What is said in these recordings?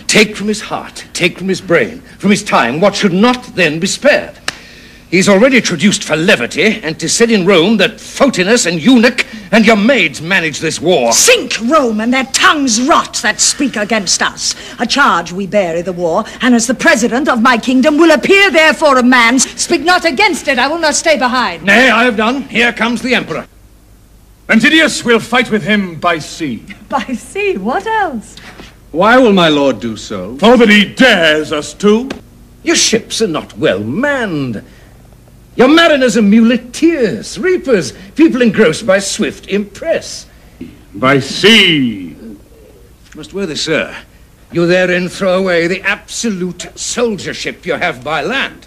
Take from his heart, take from his brain, from his time, what should not then be spared. He's already traduced for levity, and 'tis said in Rome that Photinus and Eunuch and your maids manage this war. Sink Rome and their tongues rot that speak against us. A charge we bear i' the war, and as the president of my kingdom will appear therefore a man. Speak not against it, I will not stay behind. Nay, I have done. Here comes the emperor. Antidius will fight with him by sea. By sea, what else? Why will my lord do so? For that he dares us to. Your ships are not well manned. Your mariners are muleteers, reapers, people engrossed by swift impress. By sea. Most worthy sir, you therein throw away the absolute soldiership you have by land.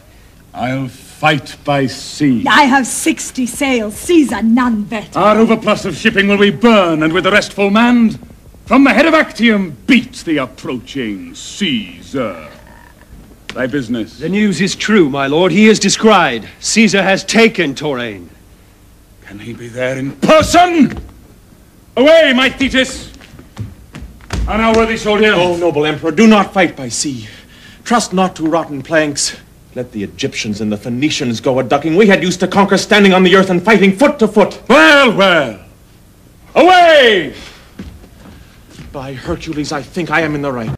I'll fight by sea. I have 60 sails, Caesar none better. Our overplus of shipping will we burn, and with the rest full manned, from the head of Actium beat the approaching Caesar. Thy business. The news is true, my lord. He is descried. Caesar has taken Touraine. Can he be there in person? Away, my Thetis! On our worthy soldier. O noble emperor, do not fight by sea. Trust not to rotten planks. Let the Egyptians and the Phoenicians go a-ducking. We had used to conquer standing on the earth and fighting foot to foot. Well, well. Away! By Hercules, I think I am in the right.